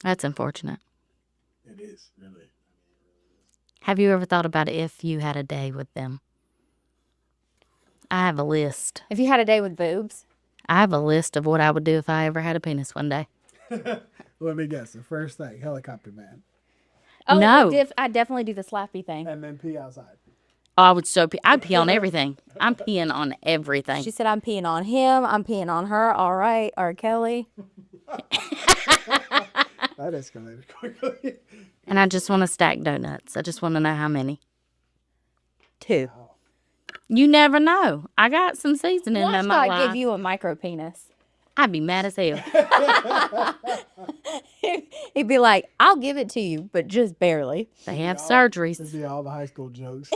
That's unfortunate. It is, really. Have you ever thought about if you had a day with them? I have a list. If you had a day with boobs? I have a list of what I would do if I ever had a penis one day. Let me guess. The first thing, helicopter man. Oh, No. I'd definitely do the slappy thing. And then pee outside. Oh, I would I'd pee on everything. I'm peeing on everything. She said, I'm peeing on him. I'm peeing on her. All right. R. Kelly. That escalated quickly. And I just want to stack donuts. I just want to know how many. 2. You never know. I got some seasoning Watch in my God life. give you a micro penis. I'd be mad as hell. He'd be like, I'll give it to you, but just barely. They have surgeries. This is all the high school jokes.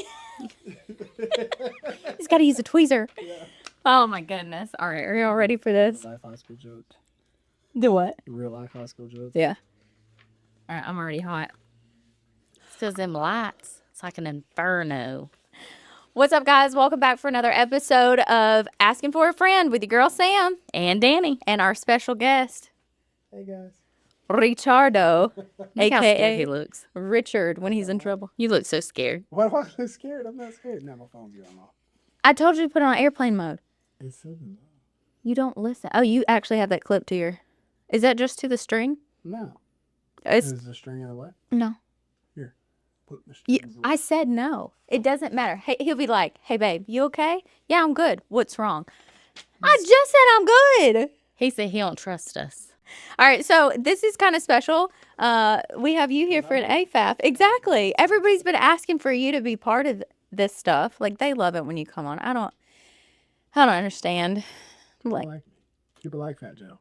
He's got to use a tweezer. Oh, my goodness. All right. Are y'all ready for this? Life high school jokes. Do what? Real life high school jokes. Yeah. All right. I'm already hot. It's because them lights. It's like an inferno. What's up, guys? Welcome back for another episode of Asking for a Friend with your girl, Sam. And Dani. And our special guest, Hey, guys. Ricciardo, Look how scared he a.k.a. looks. Richard when he's in trouble. You look so scared. Why am I so scared? I'm not scared. Now my phone's going off. I told you to put it on airplane mode. It says it. You don't listen. Oh, you actually have that clip to your... Is that just to the string? No. It's Is the string in the way? No. Here. Put the You, strings I said no. It doesn't matter. Hey, he'll be like, hey, babe, you okay? Yeah, I'm good. What's wrong? I just said I'm good. He said he don't trust us. All right, so this is kind of special. We have you here for an AFAF. Exactly. Everybody's been asking for you to be part of this stuff. Like, they love it when you come on. I don't understand. I'm like, like me. People like Fat Joe.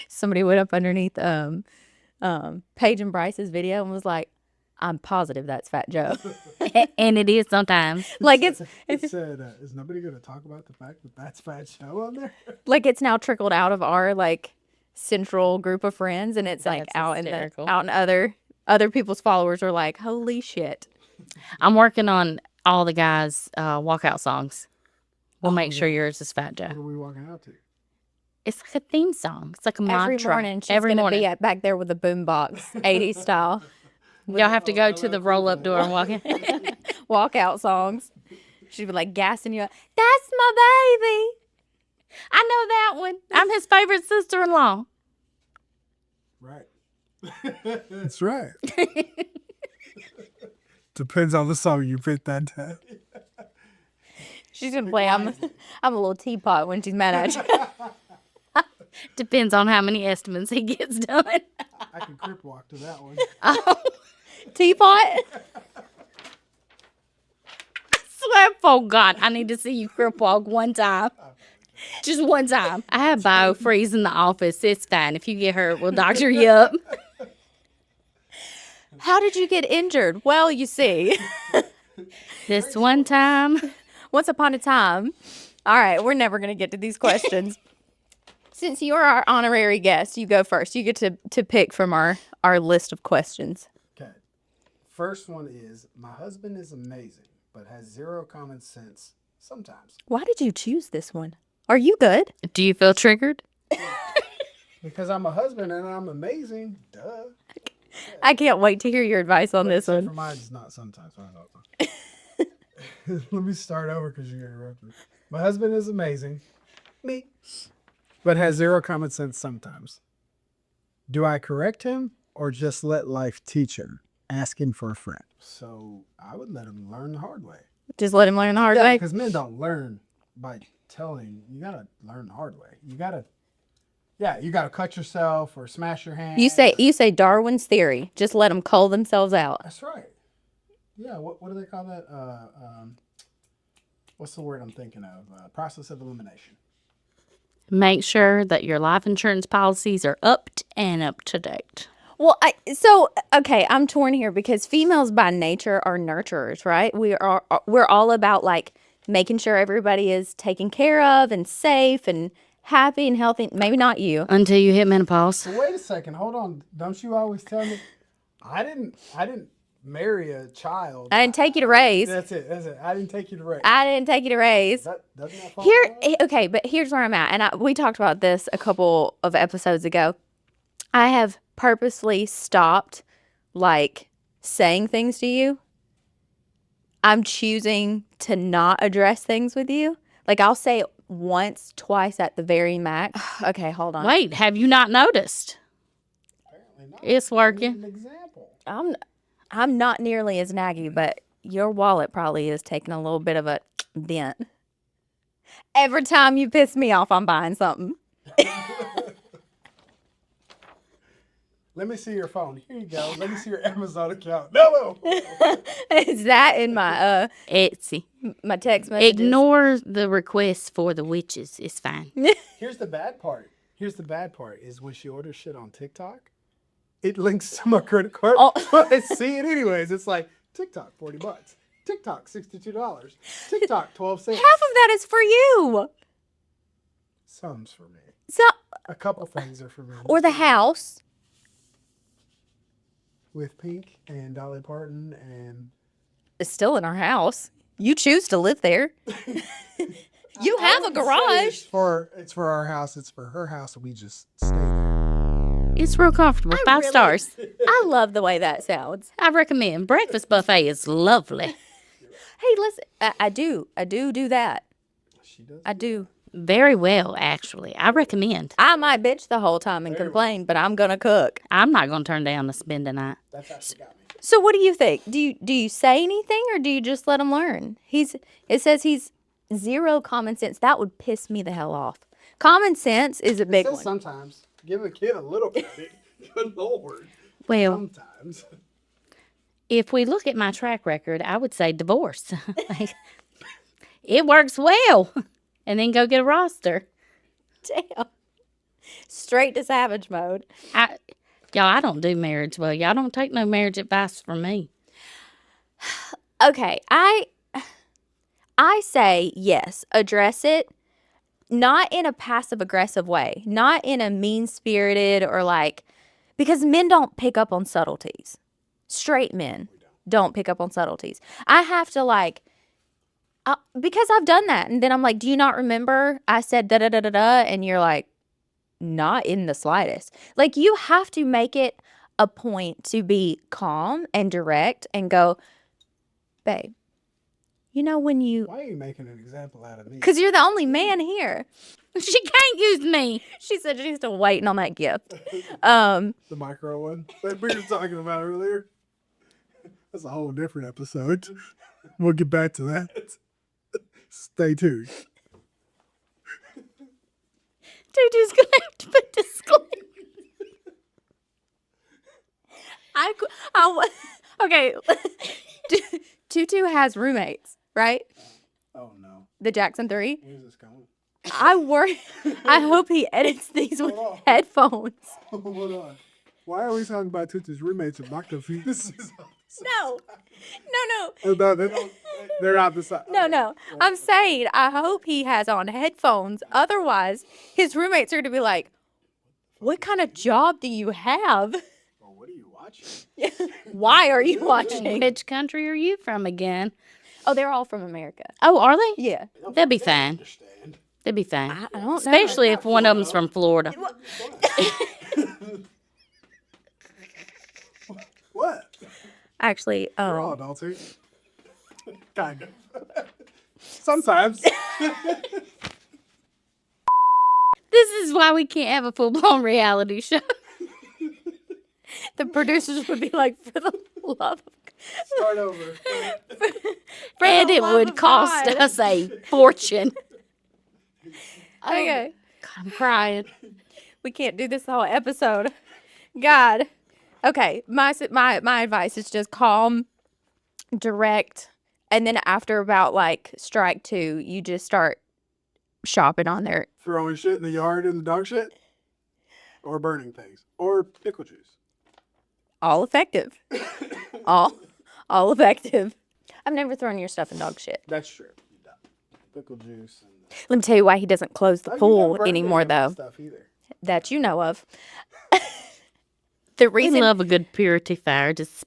somebody went up underneath Paige and Bryce's video and was like, I'm positive that's Fat Joe. And it is sometimes. Like It said, is nobody going to talk about the fact that that's Fat Joe on there? like it's now trickled out of our like central group of friends, and it's like That's out hysterical. in other people's followers are like, holy shit. I'm working on all the guys' walkout songs. We'll make sure yours is Fat What Joe. are we walking out to? It's like a theme song. It's like a Every mantra. morning she's Every gonna morning. be back there with a boombox, 80s style. Y'all have to go to the roll-up door and walk in. Walkout songs. She'd be like gassing you up. That's my baby. I know that one. I'm his favorite sister-in-law. Right. That's right. Depends on the song you pick that time. She's gonna play I'm a little teapot when she's mad at you. Depends on how many estimates he gets done. I can crip walk to that one. Teapot? Swear, oh God, I need to see you crip walk one time. Just one time. I have biofreeze in the office. It's fine. If you get hurt, we'll doctor you up. How did you get injured? Well, you see, This one time. once upon a time. All right, we're never gonna get to these questions. Since you're our honorary guest, you go first. You get to pick from our list of questions. Okay. First one is, my husband is amazing, but has zero common sense sometimes. Why did you choose this one? Are you good? Do you feel triggered? Because I'm a husband and I'm amazing. Duh. I can't wait to hear your advice on this Except one. for mine, it's not sometimes. I don't know. Let me start over because you interrupted. My husband is amazing. Me. But has zero common sense sometimes. Do I correct him or just let life teach him? Asking for a friend. So I would let him learn the hard way. Just let him learn the hard way. Because men don't learn by telling. You gotta learn the hard way. You gotta cut yourself or smash your hand. You say Darwin's theory. Just let them cull themselves out. That's right. Yeah. What do they call that? What's the word I'm thinking of? Process of elimination. Make sure that your life insurance policies are up to date. Well, okay, I'm torn here because females by nature are nurturers, right? We're all about like making sure everybody is taken care of and safe and happy and healthy. Maybe not you. Until you hit menopause. So wait a second. Hold on. Don't you always tell me? I didn't marry a child. I didn't take you to raise. That's it. I didn't take you to raise. I didn't take you to raise. Doesn't that fall Here, under that? okay, but here's where I'm at, and we talked about this a couple of episodes ago. I have purposely stopped, like, saying things to you. I'm choosing to not address things with you. Like, I'll say it once, twice at the very max. Okay, hold on. Wait, have you not noticed? Apparently not. It's I working. need an example. I'm not nearly as naggy, but your wallet probably is taking a little bit of a dent. Every time you piss me off, I'm buying something. Let me see your phone. Here you go. Let me see your Amazon account. No. Is that in my Etsy. my text messages? Ignore the requests for the witches. It's fine. Here's the bad part. Is when she orders shit on TikTok, it links to my credit card. Oh. But I see it anyways. It's like TikTok $40, TikTok $62, TikTok 12 cents. Half of that is for you. Some's for me. So, A couple things are for me. or the house. With Pink and Dolly Parton and It's still in our house. You choose to live there. You have a garage. It's for our house. It's for her house, and we just stay there. It's real comfortable. 5 stars. I love the way that sounds. I recommend. Breakfast buffet is lovely. Hey, listen, I do that. She does. I do. Very well, actually. I recommend. I might bitch the whole time and complain, but I'm gonna cook. I'm not going to turn down to spend a night. That's how she got me. So what do you think? Do you say anything or do you just let him learn? It says he's zero common sense. That would piss me the hell off. Common sense is a big Says one. sometimes. Give a kid a little bit. Good Lord. Well, Sometimes. if we look at my track record, I would say divorce. Like, it works well. And then go get a roster. Damn. Straight to savage mode. Y'all, I don't do marriage well. Y'all don't take no marriage advice from me. Okay, I say yes, address it, not in a passive aggressive way, not in a mean spirited or like, because men don't pick up on subtleties. Straight men don't pick up on subtleties. I have to like, because I've done that, and then I'm like, do you not remember I said da da da da da, and you're like, not in the slightest. Like, you have to make it a point to be calm and direct and go, babe, you know when you, Why are you making an example out of me? because you're the only man here. She can't use me. She said she's still waiting on that gift. The micro one that we were talking about earlier. That's a whole different episode. We'll get back to that. Stay tuned. Dude's going to have to put disclaimer. Okay. Tutu has roommates, right? Oh no. The Jackson 3. Where's this going? I worry. I hope he edits these with headphones. Hold on. Why are we talking about Tutu's roommates and not confused? This is No. no, they're not the side. No. I'm saying I hope he has on headphones. Otherwise, his roommates are going to be like, what kind of job do you have? Well, what are you watching? Why are you watching? Which country are you from again? Oh, they're all from America. Oh, are they? Yeah. They'll be fine. Understand. They'll be fine. I don't know. Especially if one of them's from Florida. What? Actually, We're all adults here. Kind of. Sometimes. This is why we can't have a full-blown reality show. the producers would be like, for the love of Start over. And the it love would of cost God. us a fortune. Okay. I'm crying. We can't do this the whole episode. God. Okay. My advice is just calm, direct, and then after about like strike 2, you just start shopping on there. Throwing shit in the yard in the dog shit? Or burning things. Or pickle juice. All effective. all effective. I've never thrown your stuff in dog shit. That's true. Pickle juice. And Let me tell you why he doesn't close the Oh, you pool never burned anymore, any of that though. Stuff either. That you know of. The We reason love a good purity fire. Just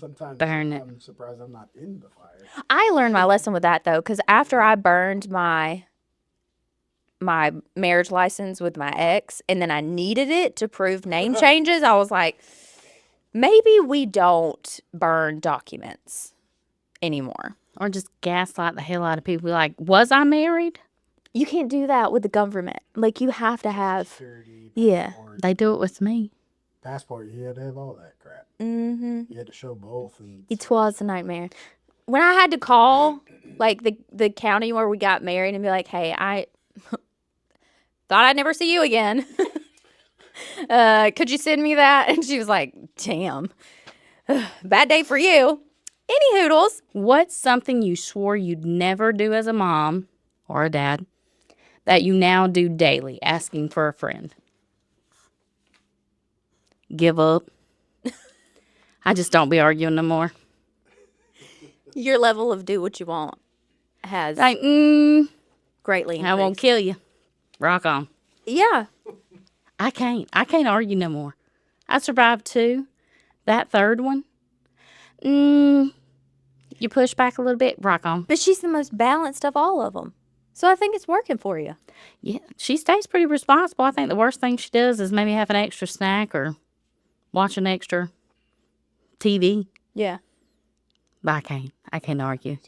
sometimes burn it. I'm surprised I'm not in the fire. I learned my lesson with that though, because after I burned my marriage license with my ex, and then I needed it to prove name changes, I was like, maybe we don't burn documents anymore. Or just gaslight the hell out of people. Like, was I married? You can't do that with the government. Like, you have to have. Security, Yeah. passport. They do it with me. Passport, you had to have all that crap. Mm-hmm. You had to show both. And It was a nightmare. When I had to call, like, the county where we got married and be like, hey, I thought I'd never see you again. Could you send me that? And she was like, damn. Bad day for you. Any hoodles. What's something you swore you'd never do as a mom or a dad that you now do daily, asking for a friend? Give up. I just don't be arguing no more. Your level of do what you want has Like, greatly increased. I won't kill you. Rock on. Yeah. I can't argue no more. I survived 2. That third one, you push back a little bit, rock on. But she's the most balanced of all of them. So I think it's working for you. Yeah, she stays pretty responsible. I think the worst thing she does is maybe have an extra snack or watch an extra TV. Yeah. But I can't argue.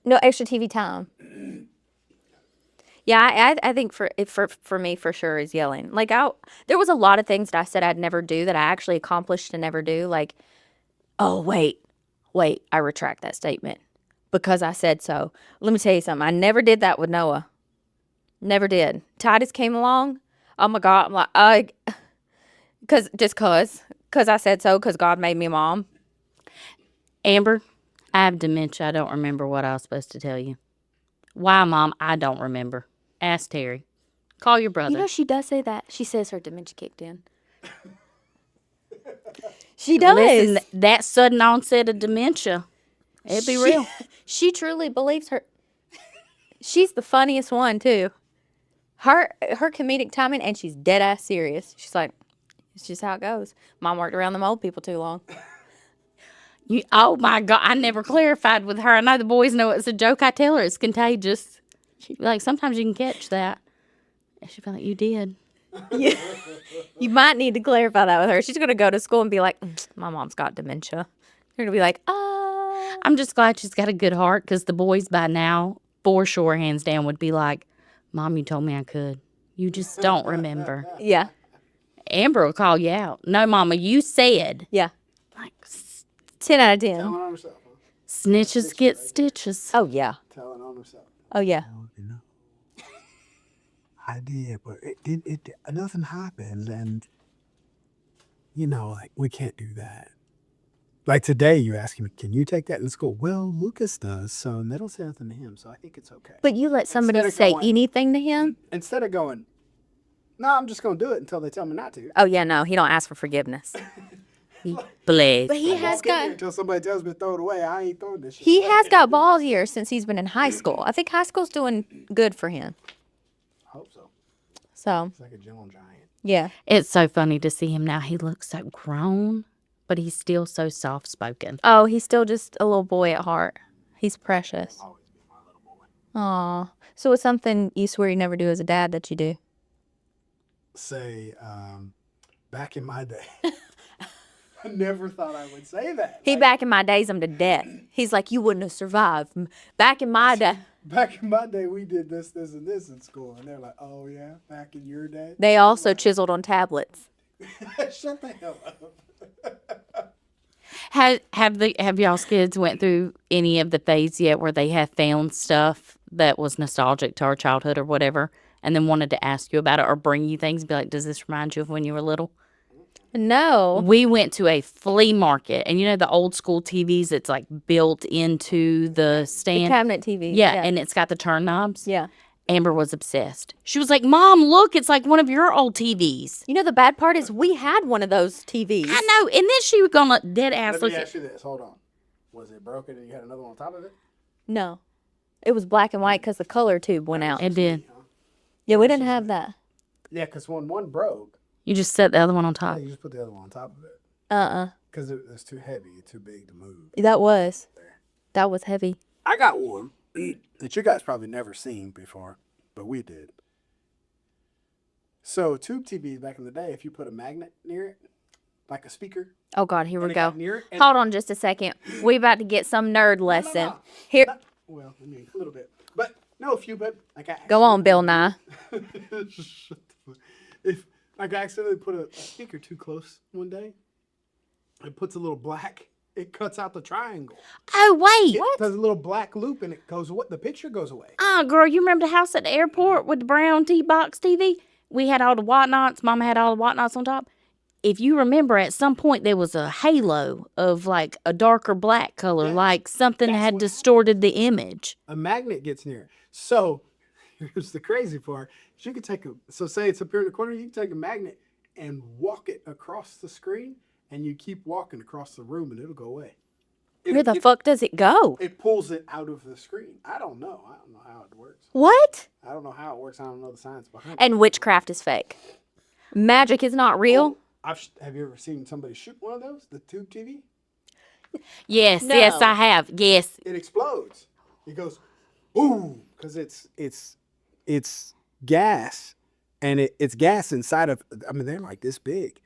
No extra TV time. Yeah, I think for me for sure is yelling. Like there was a lot of things that I said I'd never do that I actually accomplished to never do. Like, oh wait, I retract that statement because I said so. Let me tell you something. I never did that with Noah. Never did. Titus came along. Oh my God, I'm like, cause I said so. Cause God made me a mom. Amber, I have dementia. I don't remember what I was supposed to tell you. Why, Mom? I don't remember. Ask Terry. Call your brother. You know, she does say that. She says her dementia kicked in. She does. Listen, that sudden onset of dementia, it'd be real. She truly believes her. She's the funniest one, too. Her comedic timing, and she's dead ass serious. She's like, it's just how it goes. Mom worked around them old people too long. Oh my God, I never clarified with her. I know the boys know it's a joke. I tell her it's contagious. She'd be like, sometimes you can catch that. And she'd be like, you did. You might need to clarify that with her. She's going to go to school and be like, my mom's got dementia. You're going to be like, I'm just glad she's got a good heart because the boys by now, for sure, hands down, would be like, Mom, you told me I could. You just don't remember. Yeah. Amber will call you out. No, Mama, you said. Yeah. Like, 10 out of 10. Telling on herself, huh? snitches get stitches. Oh, yeah. Telling on herself. Oh, yeah. You know, I did, but it nothing happened, and like we can't do that. Like today, you ask him, "Can you take that to school?" Well, Lucas does, so they don't say nothing to him, so I think it's okay. But you let somebody Instead of say going- anything to him? Instead of going, no, I'm just going to do it until they tell me not to. Oh, yeah, no. He don't ask for forgiveness. Bless. But he I has won't get there got... until somebody tells me to throw it away. I ain't throwing this shit. He has got balls here since he's been in high school. I think high school's doing good for him. I hope so. So, It's like a gentle giant. yeah. It's so funny to see him now. He looks so grown, but he's still so soft-spoken. Oh, he's still just a little boy at heart. He's precious. Always be my little boy. Aw. So it's something you swear you never do as a dad that you do? Say, back in my day, I never thought I would say that. He Like, back in my days, I'm to death. He's like, you wouldn't have survived. Back in my day. Back in my day, we did this, and this in school. And they're like, oh, yeah, back in your day? They also chiseled on tablets. Shut the hell up. Have y'all's kids went through any of the phase yet where they have found stuff that was nostalgic to our childhood or whatever, and then wanted to ask you about it or bring you things and be like, does this remind you of when you were little? No. We went to a flea market, and you know the old school TVs that's like built into the stand? Cabinet TV. Yeah, and it's got the turn knobs. yeah. Amber was obsessed. She was like, Mom, look, it's like one of your old TVs. You know, the bad part is we had one of those TVs. I know. And then she was going to dead ass Let look me at ask you this. Hold on. Was it broken and you had another one on top of it? No. It was black and white because the color tube went out. it. Did. Yeah, we didn't have that. Yeah, because when one broke, You just set the other one on top. you just put the other one on top of it. because it was too heavy, too big to move. That was heavy. I got one that you guys probably never seen before, but we did. So tube TV back in the day, if you put a magnet near it, like a speaker, Oh God, here we and it go. got near it, and Hold on just a second. We about to get some nerd lesson. no. Here, well, I mean a little bit, but no, if you but like I go on, Bill Nye. if like I accidentally put a speaker too close one day, it puts a little black. It cuts out the triangle. Oh, wait. It does a little black loop, and it goes away. The picture goes away. Girl, you remember the house at the airport with the brown T-box TV? We had all the whatnots. Mama had all the whatnots on top. If you remember, at some point there was a halo of like a darker black color, Yeah. like something That's had what distorted the image. A magnet gets near it. So here's the crazy part. You can take say it's up here in the corner, you can take a magnet and walk it across the screen, and you keep walking across the room, and it'll go away. Where the fuck does it go? It pulls it out of the screen. I don't know how it works. What? I don't know how it works. I don't know the science behind it. And witchcraft is fake. Magic is not real. Have you ever seen somebody shoot one of those? The tube TV? Yes, No. yes, I have. Yes. It explodes. It goes, boom, because it's gas, and it's gas inside of. I mean, they're like this big,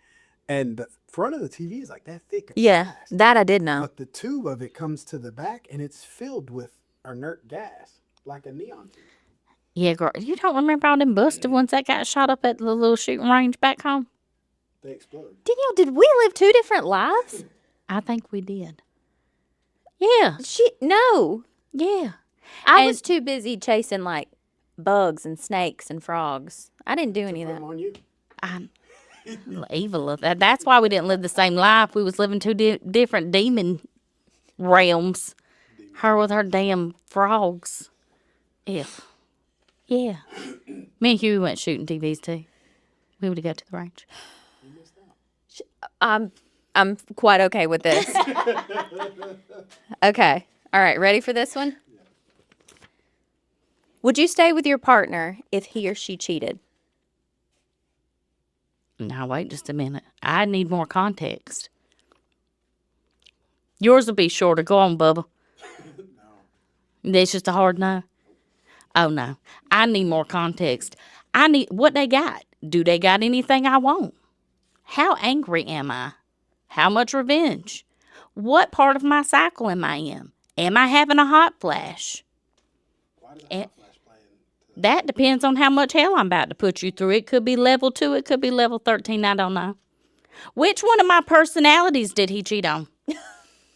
and the front of the TV is like that thick. of Yeah, gas. that I did know. But the tube of it comes to the back, and it's filled with inert gas, like a neon tube. Yeah, girl. You don't remember all them busted ones that got shot up at the little shooting range back home? They explode. Danielle, did we live two different lives? I think we did. Yeah, No. yeah. I And- was too busy chasing like bugs and snakes and frogs. I didn't do any of Put that. them on you. I'm evil of that. That's why we didn't live the same life. We was living two different demon realms. Her with her damn frogs. Yeah. Yeah. Me and Huey went shooting TVs too. We would have got to the range. I'm quite okay with this. Okay. All right, ready for this one? Would you stay with your partner if he or she cheated? Now wait just a minute. I need more context. Yours will be shorter. Go on, Bubba. That's just a hard no. Oh no. I need more context. I need what they got. Do they got anything I want? How angry am I? How much revenge? What part of my cycle am I in? Am I having a hot flash? Why does a hot flash play into That depends on how much hell I'm about to put you through. It could be level 2, it could be level 13, I don't know. Which one of my personalities did he cheat on?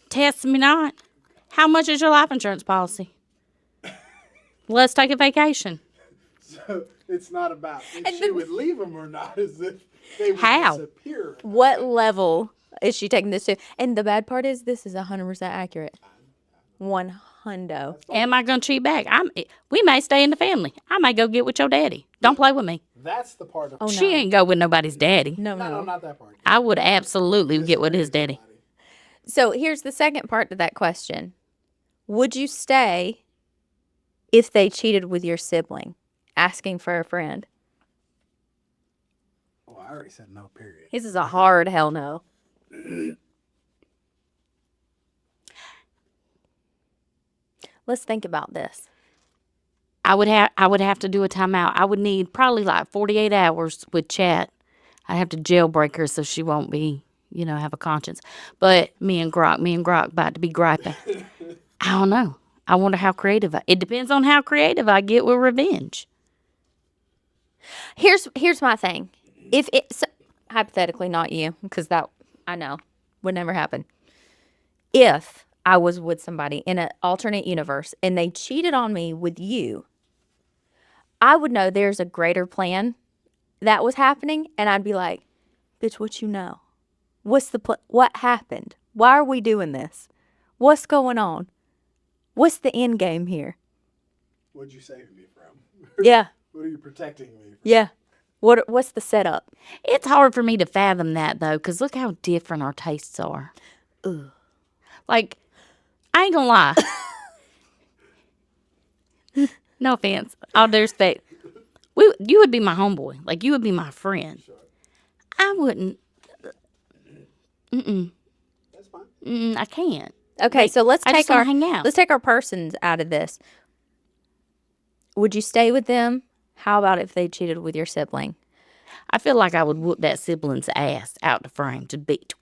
Test me not. How much is your life insurance policy? Let's take a vacation. So it's not about if she would leave them or not, as if they would How? disappear. What level is she taking this to? And the bad part is this is 100% accurate. 100. Am I going to cheat back? We may stay in the family. I may go get with your daddy. Don't play with me. That's the part of Oh, She ain't go with nobody's daddy. No, no, no. not that part. I would absolutely get with his daddy. So here's the second part to that question. Would you stay if they cheated with your sibling, asking for a friend? Oh, I already said no, period. This is a hard hell no. Let's think about this. I would have to do a timeout. I would need probably like 48 hours with chat. I'd have to jailbreak her so she won't be, have a conscience. But me and Grok about to be griping. I don't know. I wonder how creative it depends on how creative I get with revenge. Here's my thing. If it's hypothetically not you, because that I know would never happen. If I was with somebody in an alternate universe and they cheated on me with you, I would know there's a greater plan that was happening, and I'd be like, "Bitch, what you know? What's the what happened? Why are we doing this? What's going on? What's the end game here?" What'd you save me from? Yeah, What are you protecting me from? yeah. What's the setup? It's hard for me to fathom that, though, because look how different our tastes are. Ugh. Like, I ain't gonna lie. No offense. All due respect. You would be my homeboy. Like, you would be my friend. I wouldn't. That's fine. I can't. Okay, so let's I take just wanna our hang out. let's take our persons out of this. Would you stay with them? How about if they cheated with your sibling? I feel like I would whoop that sibling's ass out the frame to beat.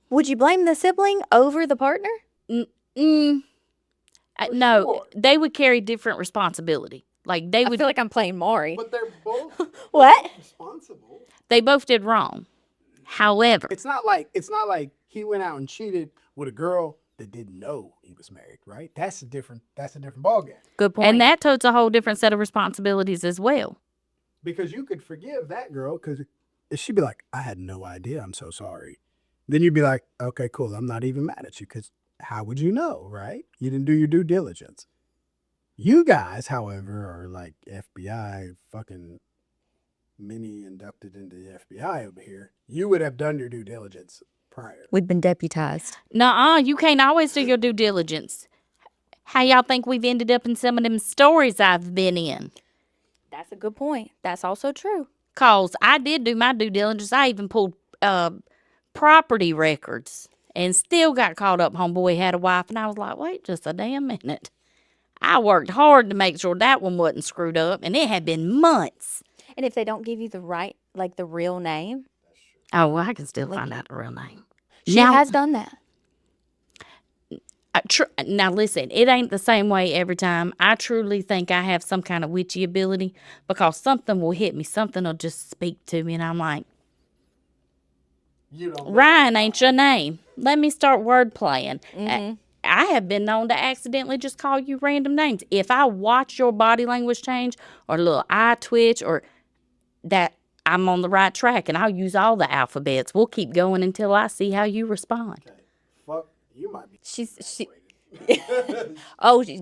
Would you blame the sibling over the partner? No, sure. they would carry different responsibility. Like they I would, feel like I'm playing Maury. But they're both What? responsible. they both did wrong. However, It's not like he went out and cheated with a girl that didn't know he was married, right? That's a different ballgame. Good point. and that totes a whole different set of responsibilities as well. Because you could forgive that girl because she'd be like, I had no idea. I'm so sorry. Then you'd be like, okay, cool. I'm not even mad at you because how would you know, right? You didn't do your due diligence. You guys, however, are like FBI fucking mini inducted into the FBI over here. You would have done your due diligence prior. We've been deputized. Nuh-uh, you can't always do your due diligence. How y'all think we've ended up in some of them stories I've been in? That's a good point. That's also true. Cause I did do my due diligence. I even pulled property records and still got caught up. Homeboy had a wife, and I was like, wait just a damn minute. I worked hard to make sure that one wasn't screwed up, and it had been months. And if they don't give you the right, like the real name, Oh, well, I can still find out the real name. she Now- has done that. Now listen, it ain't the same way every time. I truly think I have some kind of witchy ability because something will hit me. Something will just speak to me, and I'm like, You don't Ryan ain't your name. Let me start word playing. I have been known to accidentally just call you random names. If I watch your body language change or a little eye twitch or that, I'm on the right track, and I'll use all the alphabets. We'll keep going until I see how you respond. fuck. You might be. She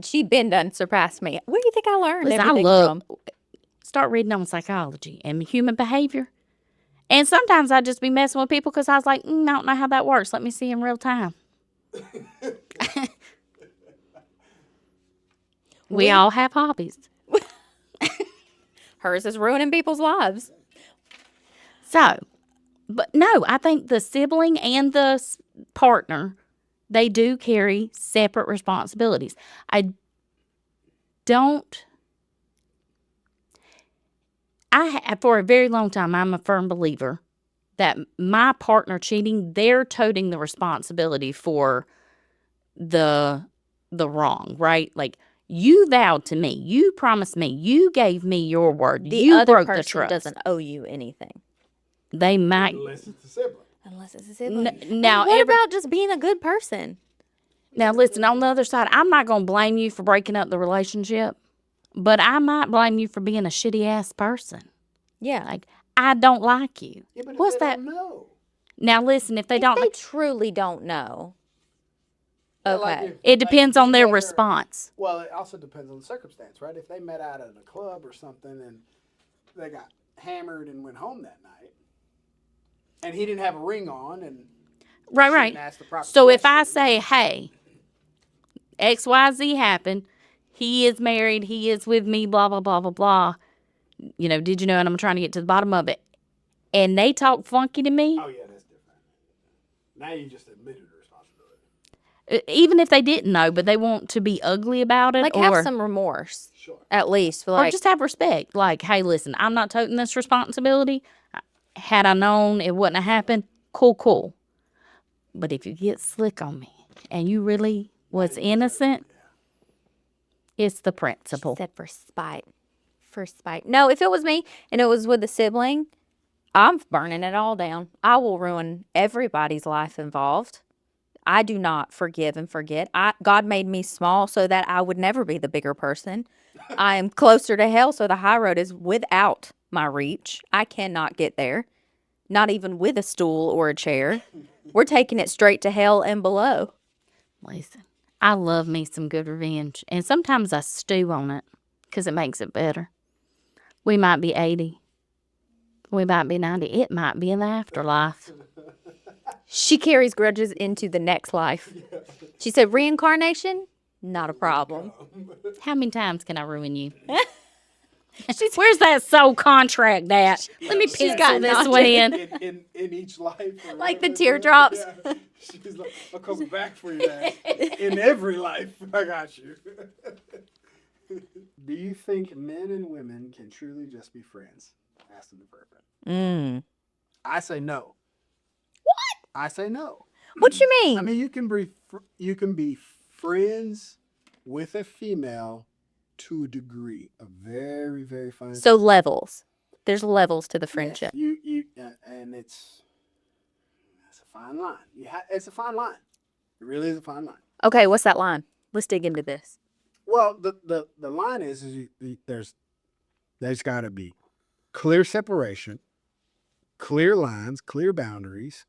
she been done surpassed me. Where do you think I learned Listen, I everything love from? start reading on psychology and human behavior. And sometimes I just be messing with people because I was like, I don't know how that works. Let me see in real time. We all have hobbies. Hers is ruining people's lives. So, but no, I think the sibling and the partner, they do carry separate responsibilities. For a very long time, I'm a firm believer that my partner cheating, they're toting the responsibility for the wrong, right? Like, you vowed to me, you promised me, you gave me your word, The you other broke the person trust. doesn't owe you anything They might. Unless it's a sibling. unless it's a sibling. Now, what about just being a good person? Now, listen, on the other side, I'm not going to blame you for breaking up the relationship, but I might blame you for being a shitty ass person. Yeah. Like, I don't like you. Yeah, but if What's they that? don't know. Now, listen, if they If don't, they truly don't know. Yeah, Okay. like if- it like depends if on you their met her- response. Well, it also depends on the circumstance, right? If they met out at a club or something and they got hammered and went home that night, and he didn't have a ring on, and Right, she right. didn't ask the proper So if I questions. say, hey, XYZ happened, he is married, he is with me, blah, blah, blah, blah, blah. You know, did you know? And I'm trying to get to the bottom of it. And they talk funky to me, Oh yeah, that's different. Now you just admitted the responsibility. even if they didn't know, but they want to be ugly about it, Like or have some remorse. Sure. At least. or Like just have respect. Like, hey, listen, I'm not toting this responsibility. Had I known it wouldn't have happened, cool. But if you get slick on me and you really was innocent, it's the principle. said for spite. For spite. No, if it was me and it was with a sibling, I'm burning it all down. I will ruin everybody's life involved. I do not forgive and forget. God made me small so that I would never be the bigger person. I am closer to hell, so the high road is without my reach. I cannot get there, not even with a stool or a chair. We're taking it straight to hell and below. Listen, I love me some good revenge. And sometimes I stew on it because it makes it better. We might be 80. We might be 90. It might be in the afterlife. She carries grudges into the next life. She said reincarnation, not a problem. How many times can I ruin you? Where's that soul contract at? Let me She's pencil got this notches. one in. in each life. Or Like the whatever. teardrops. Yeah. She's like, I'll come back for you guys. In every life, I got you. Do you think men and women can truly just be friends? Asked the perfect. Mm. I say no. What? I say no. What you mean? I mean, you can be friends with a female to a degree, a very very fine. So levels. There's levels to the friendship. And it's a fine line. It's a fine line. It really is a fine line. Okay, what's that line? Let's dig into this. Well, the line is there's got to be clear separation, clear lines, clear boundaries,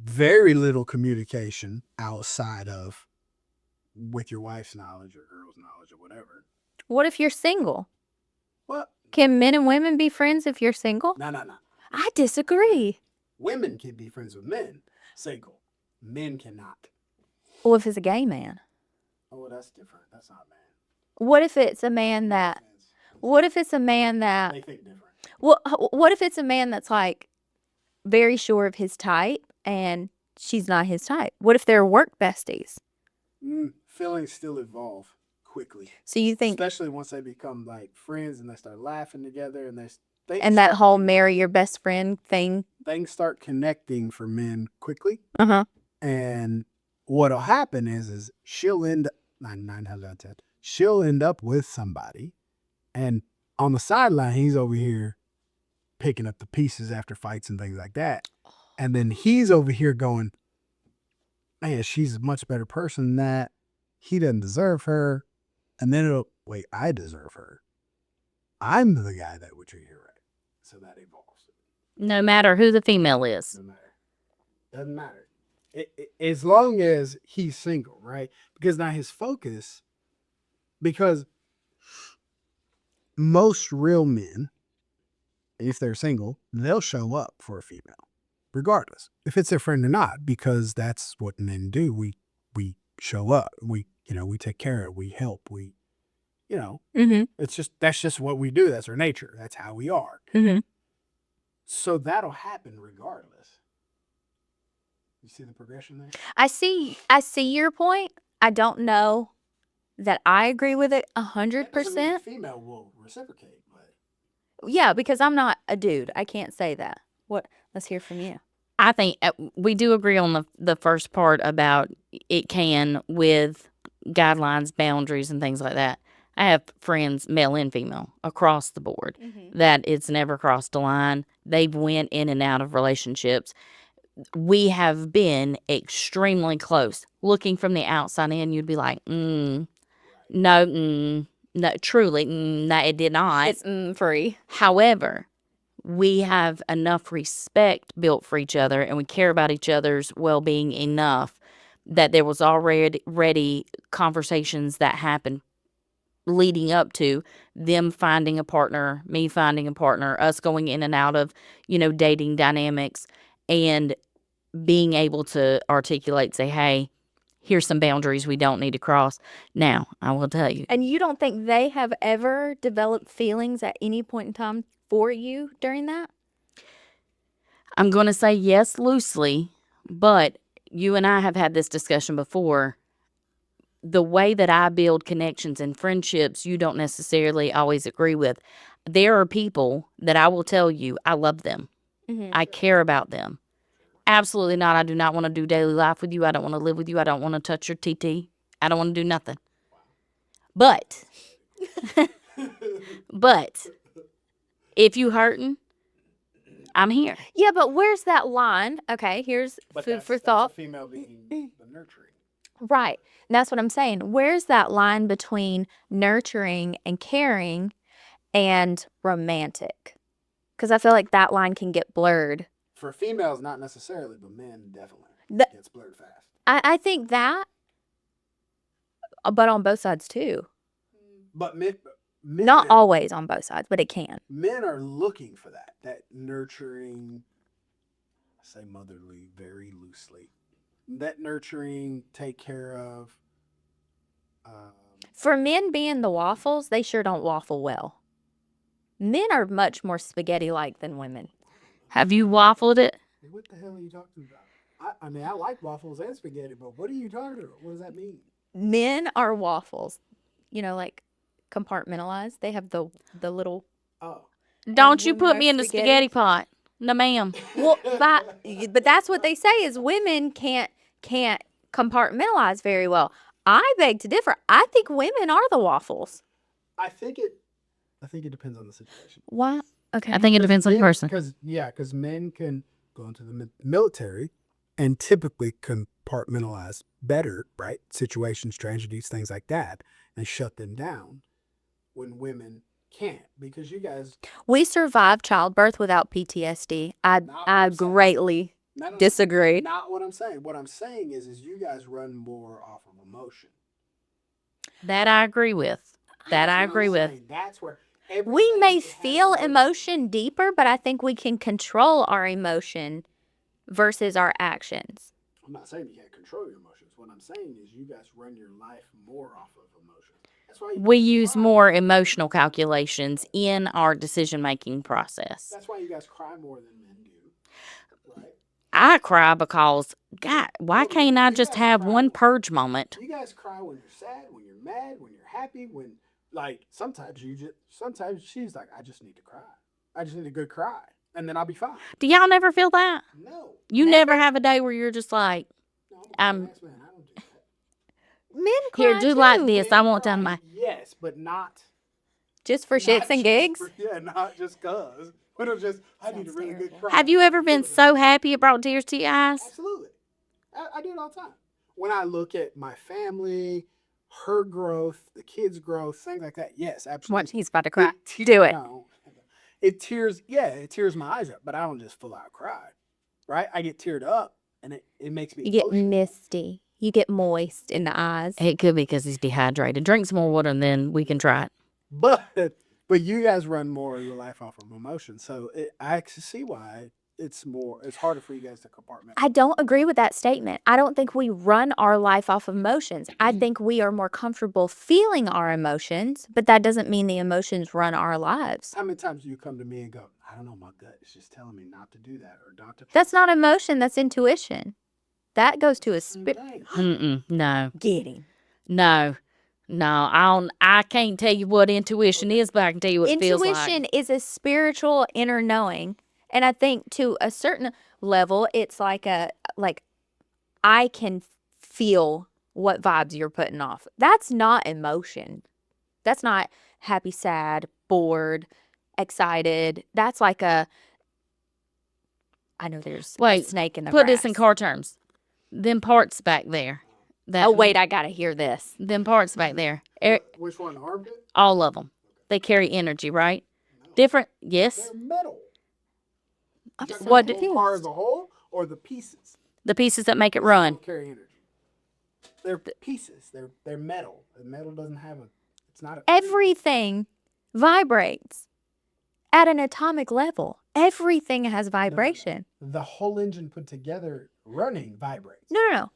very little communication outside of with your wife's knowledge or girl's knowledge or whatever. What if you're single? Well, Can men and women be friends if you're single? no. I disagree. Women can be friends with men, single. Men cannot. What if it's a gay man? Oh, that's different. That's not man. What if it's a man that? What if it's a man that? They think different. What if it's a man that's like very sure of his type and she's not his type? What if they're work besties? Feelings still evolve quickly. So you think, Especially once they become like friends and they start laughing together and and that whole marry your best friend thing? things start connecting for men quickly. Uh-huh. And what'll happen is she'll end up 9 out of 10. She'll end up with somebody, and on the sideline he's over here picking up the pieces after fights and things like that. And then he's over here going, man, she's a much better person than that. He doesn't deserve her. And then wait, I deserve her. I'm the guy that would treat her right. So that evolves. No matter who the female is. Doesn't matter. Doesn't matter. As long as he's single, right? Because now his focus, because most real men, if they're single, they'll show up for a female, regardless if it's their friend or not, because that's what men do. We show up. We take care of it. We help. Mm-hmm. That's just what we do. That's our nature. That's how we are. Mm-hmm. So that'll happen regardless. You see the progression there? I see your point. I don't know that I agree with it 100%. Female will reciprocate, but Yeah, because I'm not a dude. I can't say that. What? Let's hear from you. I think we do agree on the first part about it can with guidelines, boundaries, and things like that. I have friends, male and female, across the board, that it's never crossed a line. They've went in and out of relationships. We have been extremely close. Looking from the outside in, you'd be like, no, truly, no, it did not. It's free. However, we have enough respect built for each other and we care about each other's well-being enough that there was already conversations that happened leading up to them finding a partner, me finding a partner, us going in and out of, dating dynamics, and being able to articulate, say, hey, here's some boundaries we don't need to cross. Now, I will tell you. And you don't think they have ever developed feelings at any point in time for you during that? I'm going to say yes loosely, but you and I have had this discussion before. The way that I build connections and friendships, you don't necessarily always agree with. There are people that I will tell you, I love them. Mm-hmm. I care about them. Absolutely not. I do not want to do daily life with you. I don't want to live with you. I don't want to touch your TT. I don't want to do nothing. But if you hurting, I'm here. Yeah, but where's that line? Okay, here's food for thought. That's a female being the nurturing. Right. And that's what I'm saying. Where's that line between nurturing and caring and romantic? Because I feel like that line can get blurred. For females, not necessarily, but men definitely. The- Gets blurred fast. I think that, but on both sides too. But men Not always on both sides, but it can. Men are looking for that nurturing, I say motherly very loosely, that nurturing, take care of, For men being the waffles, they sure don't waffle well. Men are much more spaghetti-like than women. Have you waffled it? What the hell are you talking about? I mean, I like waffles and spaghetti, but what are you talking about? What does that mean? Men are waffles. You know, like compartmentalized. They have the little. Oh, Don't you women put are me in the spaghetti? spaghetti pot. No, ma'am. Well, but that's what they say is women can't compartmentalize very well. I beg to differ. I think women are the waffles. I think it depends on the situation. Why? Okay. I think it depends on the person. Because men can go into the military and typically compartmentalize better, right? Situations, tragedies, things like that, and shut them down when women can't. Because you guys, We survived childbirth without PTSD. I greatly not disagree. Not what I'm saying. What I'm saying is you guys run more off of emotion. That I agree with. That I That's what agree I'm with. saying. That's where We everything may has feel emotion deeper, but I think we can control our emotion versus our actions. I'm not saying you can't control your emotions. What I'm saying is you guys run your life more off of emotion. That's why We use more emotional calculations in our decision-making process. That's why you guys cry more than men do, right? I cry because, God, why can't I just have one purge moment? You guys cry when you're sad, when you're mad, when you're happy, when sometimes she's like, I just need to cry. I just need a good cry, and then I'll be fine. Do y'all never feel that? No, You never have a day where you're just like, no, I'm- man, I don't do that. Men cry here, do too. like this. I want Cry, down my. yes, but not Just for shits and gigs. Not just cause. But it's just I need a Sounds really good terrible. cry. Have you ever been so happy it brought tears to your eyes? Absolutely. I do it all the time. When I look at my family, her growth, the kids' growth, things like that, yes, absolutely. Watch, he's about to cry. It Do it. No, it tears my eyes up, but I don't just full out cry, right? I get teared up, and it makes me You get emotional. misty. You get moist in the eyes. It could be because he's dehydrated. Drink some more water and then we can try it. But you guys run more of your life off of emotion, so I actually see why it's harder for you guys to compartmentalize. I don't agree with that statement. I don't think we run our life off emotions. I think we are more comfortable feeling our emotions, but that doesn't mean the emotions run our lives. How many times do you come to me and go, I don't know, my gut is just telling me not to do that or not to. That's not emotion, that's intuition. That goes to a spirit. No. Get him. No. I can't tell you what intuition is, but I can tell you what it feels like. Intuition is a spiritual inner knowing. And I think to a certain level, it's like I can feel what vibes you're putting off. That's not emotion. That's not happy, sad, bored, excited. That's like I know there's a Wait, snake in the Put grass. this in car terms. Them parts back there. Oh, wait, I got to hear this. Them parts back there. Which one, armpit? All of them. They carry energy, right? Different. Yes. They're metal. What? The whole car as a whole, or the pieces? The pieces that make it run. Don't carry energy. They're pieces. They're metal. And metal doesn't have it's not a. Everything vibrates at an atomic level. Everything has vibration. The whole engine put together running vibrates. No.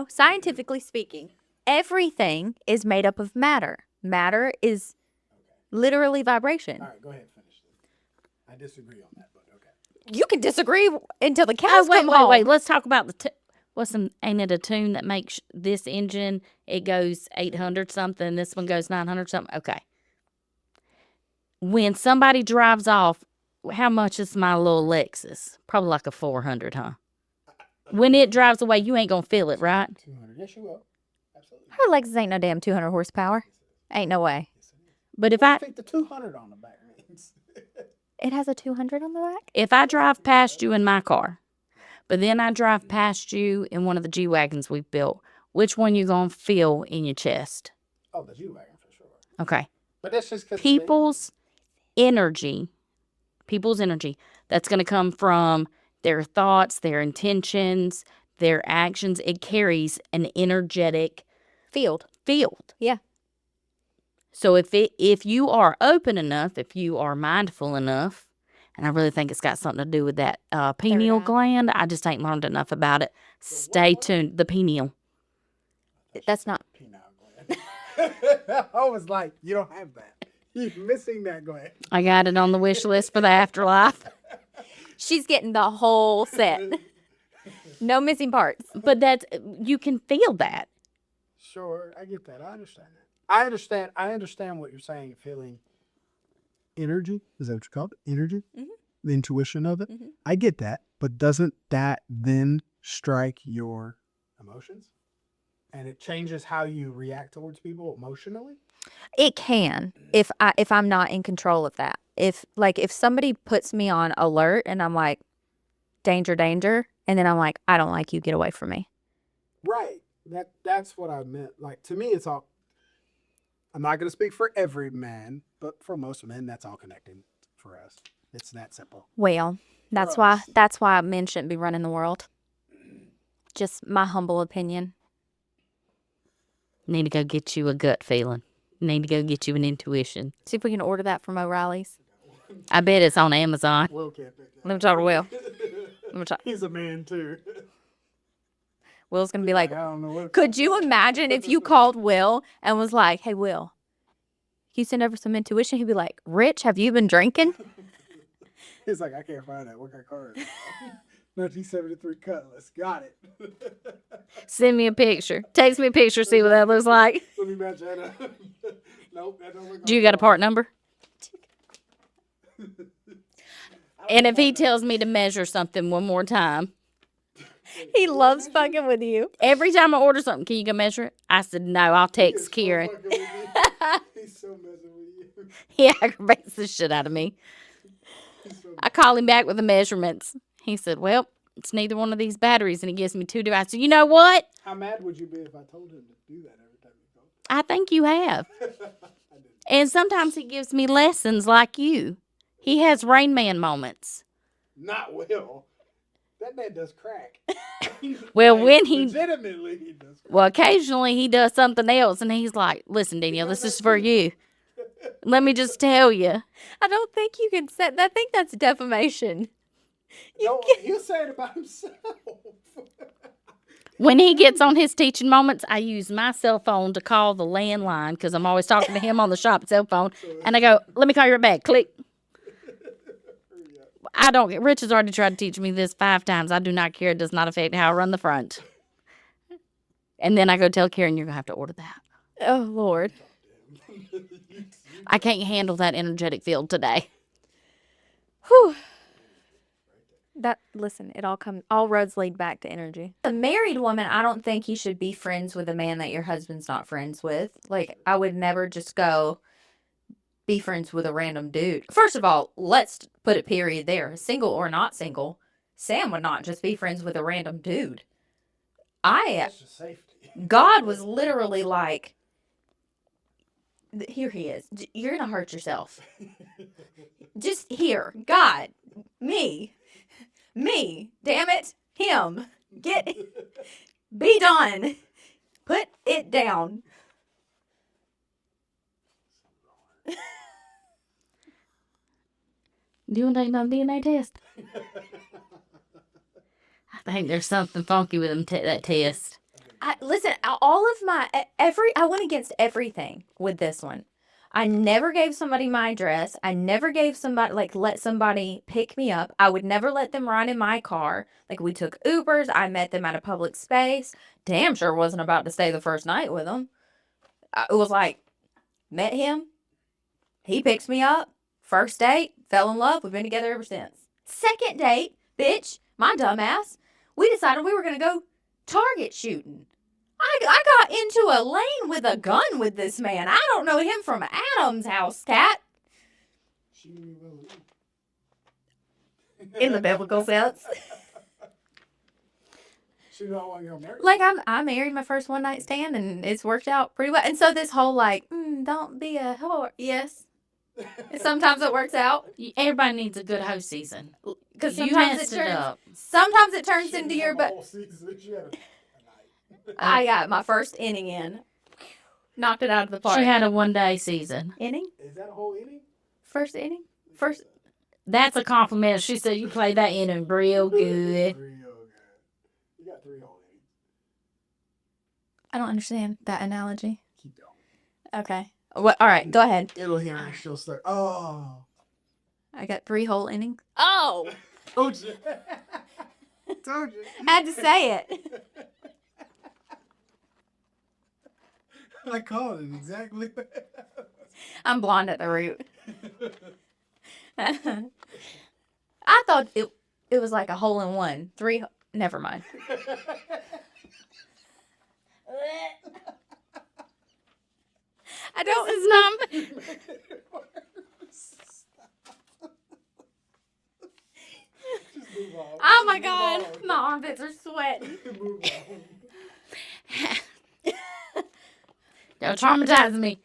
Scientifically speaking, everything is made up of matter. Matter is literally vibration. All right, go ahead and finish this. I disagree on that, but okay. You can disagree until the cows Oh, come home. wait. Let's talk about ain't it a tune that makes this engine, it goes 800 something, this one goes 900 something? Okay. When somebody drives off, how much is my little Lexus? Probably like a 400, huh? When it drives away, you ain't gonna feel it, right? 200. Yes, you will. Absolutely. Her Lexus ain't no damn 200 horsepower. Ain't no way. But if I think the 200 on the back means. It has a 200 on the back? if I drive past you in my car, but then I drive past you in one of the G-Wagons we've built, which one you gonna feel in your chest? Oh, the G-Wagon for sure. Okay. But that's just because People's energy, that's going to come from their thoughts, their intentions, their actions. It carries an energetic Field. field. Yeah. So if you are open enough, if you are mindful enough, and I really think it's got something to do with that pineal eye. gland. I just ain't learned enough about it. Stay tuned. The pineal. That's not. Penile gland. I was like, you don't have that. You're missing that. Go ahead. I got it on the wish list for the afterlife. She's getting the whole set. No missing parts. But that's, you can feel that. Sure, I get that. I understand that. I understand what you're saying. Feeling energy. Is that what you call it? Energy. The intuition of it. I get that, but doesn't that then strike your emotions? And it changes how you react towards people emotionally? It can if I'm not in control of that. If somebody puts me on alert and I'm like, danger, danger, and then I'm like, I don't like you, get away from me. Right. That's what I meant. Like, to me, it's all. I'm not going to speak for every man, but for most men, that's all connecting for us. It's that simple. Well, that's why men shouldn't be running the world. Just my humble opinion. Need to go get you a gut feeling. Need to go get you an intuition. See if we can order that from O'Reilly's. I bet it's on Amazon. Will can't pick that. Let me talk to Will. Let me talk. He's a man too. Will's gonna be like, I don't know what. could you imagine if you called Will and was like, hey, Will, can you send over some intuition? He'd be like, Rich, have you been drinking? He's like, I can't find that. What kind of car is it? 1973 Cutlass. Got it. Send me a picture. Text me a picture, see what that looks like. Let me match that up. Nope, that don't look. Do you got a part number? And if he tells me to measure something one more time, He loves fucking with you. every time I order something, can you go measure it? I said, no, I'll text Kieran. He's so messing with you. He aggravates the shit out of me. I call him back with the measurements. He said, well, it's neither one of these batteries. And he gives me two devices. You know what? How mad would you be if I told him to do that every time you called? I think you have. And sometimes he gives me lessons like you. He has Rain Man moments. Not Will. That man does crack. Well, Like, when he, legitimately he does crack. well, occasionally he does something else. And he's like, listen, Danielle, this is for you. Let me just tell you. I don't think you can say I think that's defamation. No, he'll say it about himself. When he gets on his teaching moments, I use my cell phone to call the landline because I'm always talking to him on the shop cell phone. And I go, let me call you right back. Click. I don't get, Rich has already tried to teach me this 5 times. I do not care. It does not affect how I run the front. And then I go tell Karen, you're going to have to order that. Oh, Lord. I can't handle that energetic field today. Whew. Listen, all roads lead back to energy. A married woman, I don't think you should be friends with a man that your husband's not friends with. Like, I would never just go be friends with a random dude. First of all, let's put a period there. Single or not single, Sam would not just be friends with a random dude. That's just safety. God was literally like, here he is. You're going to hurt yourself. Just here. God. Me. Damn it. Him. Be done. Put it down. Do you want to take another DNA test? I think there's something funky with them that test. Listen, all of I went against everything with this one. I never gave somebody my address. I never gave somebody, let somebody pick me up. I would never let them ride in my car. Like, we took Ubers. I met them at a public space. Damn sure wasn't about to stay the first night with them. It was like, met him. He picks me up. First date, fell in love. We've been together ever since. Second date, bitch, my dumbass. We decided we were going to go target shooting. I got into a lane with a gun with this man. I don't know him from Adam's house, cat. In the biblical sense. Like, I married my first one night stand and it's worked out pretty well. And so this whole don't be a whore. Yes. Sometimes it works out. Everybody needs a good host season. Because You sometimes messed it it turns. up. Sometimes it turns into your. But I got my first inning in. Knocked it out of the park. She had a one-day season. Inning? Is that a whole inning? First inning? First. That's a compliment. She said you played that inning real good. Real good. You got 3 whole innings. I don't understand that analogy. Keep going. Okay. What? All right. Go ahead. It'll hear and she'll start. Oh. I got 3 whole innings. Oh, Told you. Told you. I had to say it. I called it exactly. I'm blonde at the root. I thought it was like a hole in one. 3. Never mind. I don't. This is not. Oh my god, my armpits are sweating. Don't traumatize me.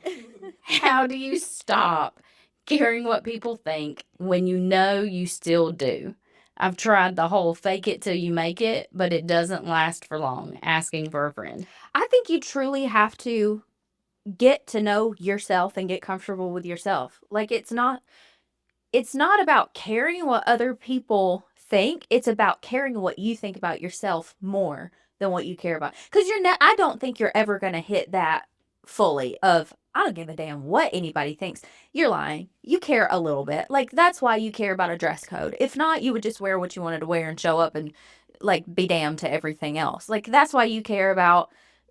How do you stop caring what people think when you know you still do? I've tried the whole fake it till you make it, but it doesn't last for long. Asking for a friend. I think you truly have to get to know yourself and get comfortable with yourself. Like it's not about caring what other people think. It's about caring what you think about yourself more than what you care about. Because I don't think you're ever going to hit that fully of, I don't give a damn what anybody thinks. You're lying. You care a little bit. Like, that's why you care about a dress code. If not, you would just wear what you wanted to wear and show up and, like, be damned to everything else. Like, that's why you care about,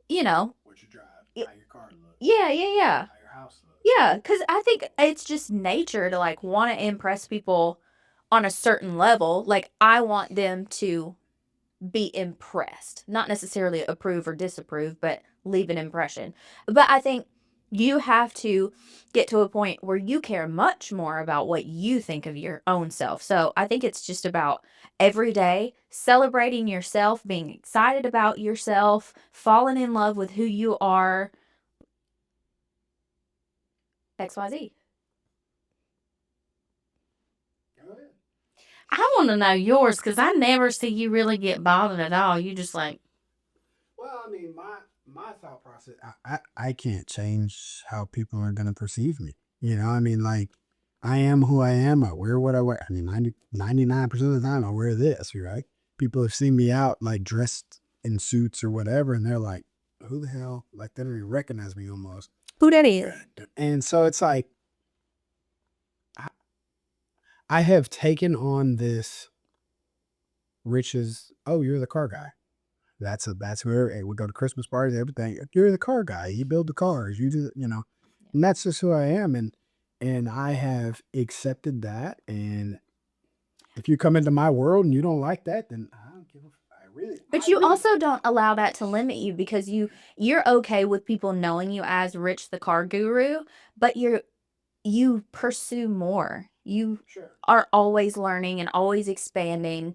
What you drive, how your car looks, yeah. how your house looks. Yeah, because I think it's just nature to, like, want to impress people on a certain level. Like, I want them to be impressed, not necessarily approve or disapprove, but leave an impression. But I think you have to get to a point where you care much more about what you think of your own self. So I think it's just about every day celebrating yourself, being excited about yourself, falling in love with who you are. XYZ. Go ahead. I want to know yours because I never see you really get bothered at all. You just like, Well, I mean, my thought process, I can't change how people are going to perceive me. You know, I mean, like, I am who I am. I wear what I wear. I mean, 99% of the time I wear this, right? People have seen me out, like, dressed in suits or whatever, and they're like, who the hell? Like, they don't even recognize me almost. Who that is? And so it's like, I have taken on this Rich's, oh, you're the car guy. That's where, hey, we go to Christmas parties, everything. You're the car guy. You build the cars. You do, and that's just who I am. And I have accepted that. And if you come into my world and you don't like that, then I don't give a. But you also don't allow that to limit you because you're okay with people knowing you as Rich the car guru, but you pursue more. You Sure. are always learning and always expanding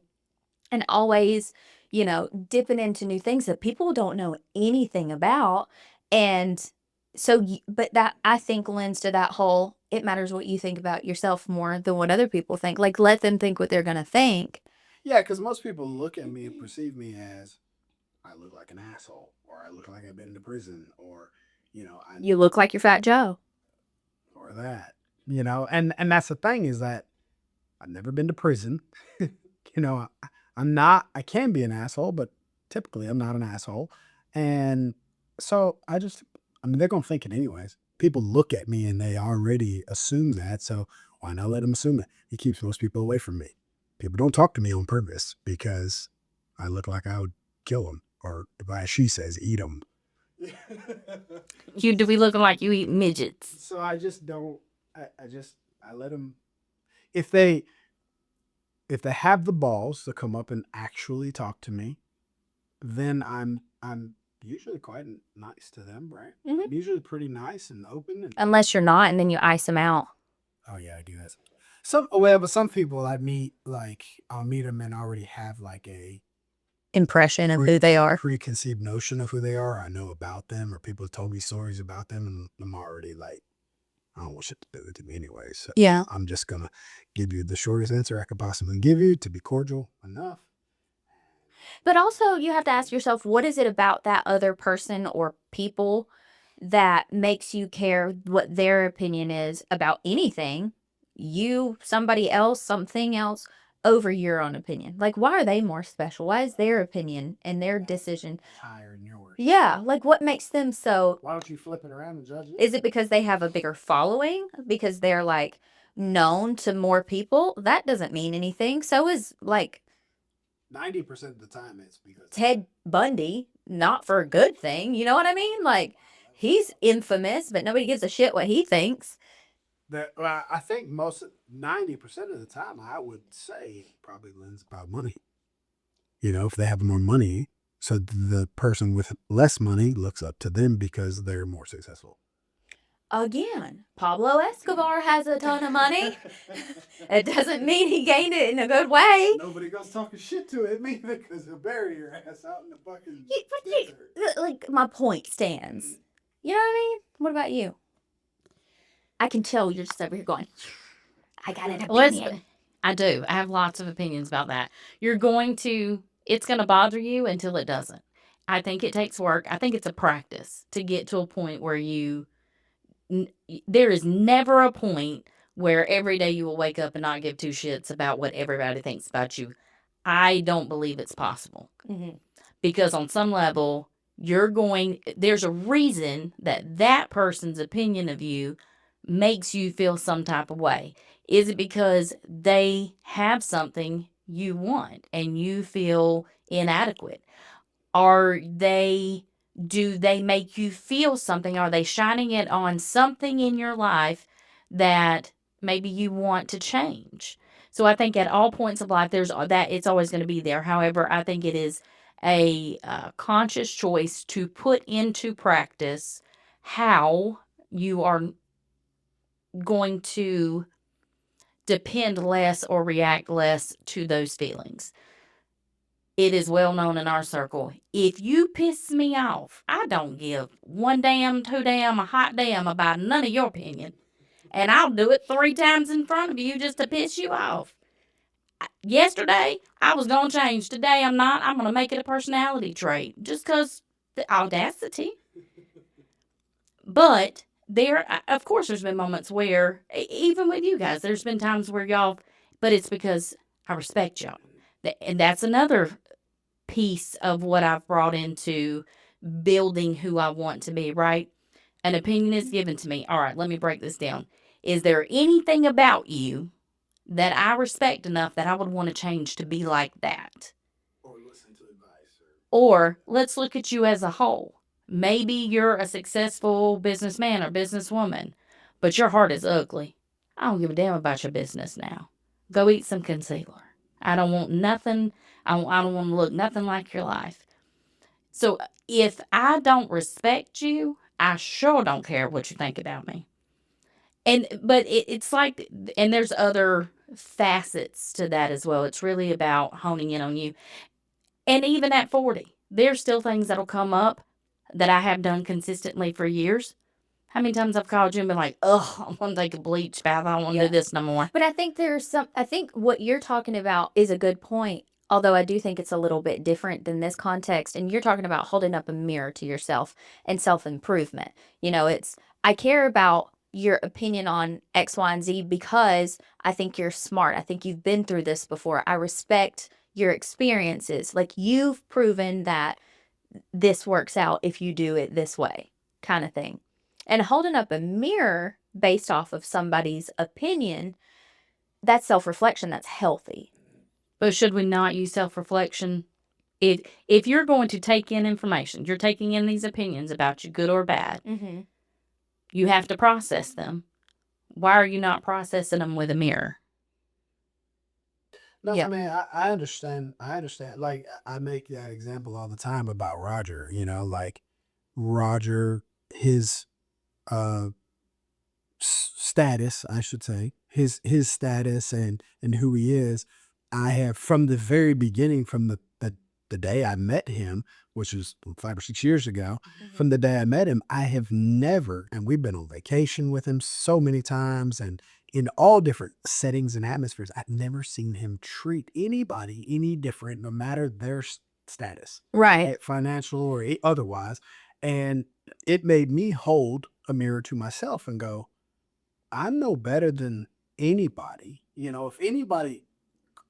and always, dipping into new things that people don't know anything about. And so, but that I think lends to that whole, it matters what you think about yourself more than what other people think. Like, let them think what they're going to think. Yeah, because most people look at me and perceive me as I look like an asshole, or I look like I've been to prison, or You look like you're Fat Joe. or that. And that's the thing is that I've never been to prison. I can be an asshole, but typically I'm not an asshole. And so they're going to think it anyways. People look at me and they already assume that. So why not let them assume that? It keeps most people away from me. People don't talk to me on purpose because I look like I would kill them, or as she says, eat them. you do be looking like you eat midgets. So I just don't. I let them. If they have the balls to come up and actually talk to me, then I'm usually quite nice to them, right? Mhm. I'm usually pretty nice and open. Unless you're not, and then you ice them out. Oh yeah, I do that. But some people I meet, like I'll meet them and already have like a Impression of who they are. preconceived notion of who they are. I know about them, or people have told me stories about them, and I'm already like, I don't want shit to do with them anyway. So Yeah. I'm just gonna give you the shortest answer I could possibly give you to be cordial enough. But also, you have to ask yourself, what is it about that other person or people that makes you care what their opinion is about anything? You, somebody else, something else. over your own opinion? Like, why are they more special? Why is their opinion and their decision higher than yours. Yeah, like what makes them so Why don't you flip it around and judge it? Is it because they have a bigger following? Because they're like known to more people? That doesn't mean anything. So is like 90% of the time it's because Ted Bundy, not for a good thing. You know what I mean? Like he's infamous, but nobody gives a shit what he thinks. well, I think 90% of the time I would say it probably lends about money. If they have more money, so the person with less money looks up to them because they're more successful. Again, Pablo Escobar has a ton of money. It doesn't mean he gained it in a good way. Nobody goes talking shit to him either because he'll bury your ass out in the fucking Like my point stands. You know what I mean? What about you? I can tell you're just over here going, I got an opinion. I do. I have lots of opinions about that. It's going to bother you until it doesn't. I think it takes work. I think it's a practice to get to a point where there is never a point where every day you will wake up and not give two shits about what everybody thinks about you. I don't believe it's possible. Mm-hmm. Because on some level, there's a reason that person's opinion of you makes you feel some type of way. Is it because they have something you want and you feel inadequate? Do they make you feel something? Are they shining it on something in your life that maybe you want to change? So I think at all points of life, it's always going to be there. However, I think it is a conscious choice to put into practice how you are going to depend less or react less to those feelings. It is well known in our circle. If you piss me off, I don't give one damn, two damn, a hot damn about none of your opinion. And I'll do it 3 times in front of you just to piss you off. Yesterday, I was going to change. Today, I'm not. I'm going to make it a personality trait just because the audacity. But of course, there's been moments where, even with you guys, there's been times where but it's because I respect y'all. And that's another piece of what I've brought into building who I want to be, right? An opinion is given to me. All right, let me break this down. Is there anything about you that I respect enough that I would want to change to be like that? Or listen to advice. Or let's look at you as a whole. Maybe you're a successful businessman or businesswoman, but your heart is ugly. I don't give a damn about your business now. Go eat some concealer. I don't want nothing. I don't want to look nothing like your life. So if I don't respect you, I sure don't care what you think about me. But it's like, and there's other facets to that as well. It's really about honing in on you. And even at 40, there's still things that'll come up that I have done consistently for years. How many times I've called you and been like, "Ugh, I want to take a bleach bath. I don't want to do this no more." But I think I think what you're talking about is a good point. Although I do think it's a little bit different than this context. And you're talking about holding up a mirror to yourself and self-improvement. I care about your opinion on X, Y, and Z because I think you're smart. I think you've been through this before. I respect your experiences. Like you've proven that this works out if you do it this way, kind of thing. And holding up a mirror based off of somebody's opinion, that's self-reflection. That's healthy. But should we not use self-reflection? If you're going to take in information, you're taking in these opinions about you, good or bad, Mm-hmm. you have to process them. Why are you not processing them with a mirror? No, Yeah. I mean, I understand. I understand. Like, I make that example all the time about Roger, like Roger, his uh status, I should say, his status and who he is. I have from the very beginning, from the day I met him, which was 5 or 6 years ago. From the day I met him, I have never, and we've been on vacation with him so many times, and in all different settings and atmospheres, I've never seen him treat anybody any different, no matter their status, Right. financial or otherwise. And it made me hold a mirror to myself and go, I'm no better than anybody. If anybody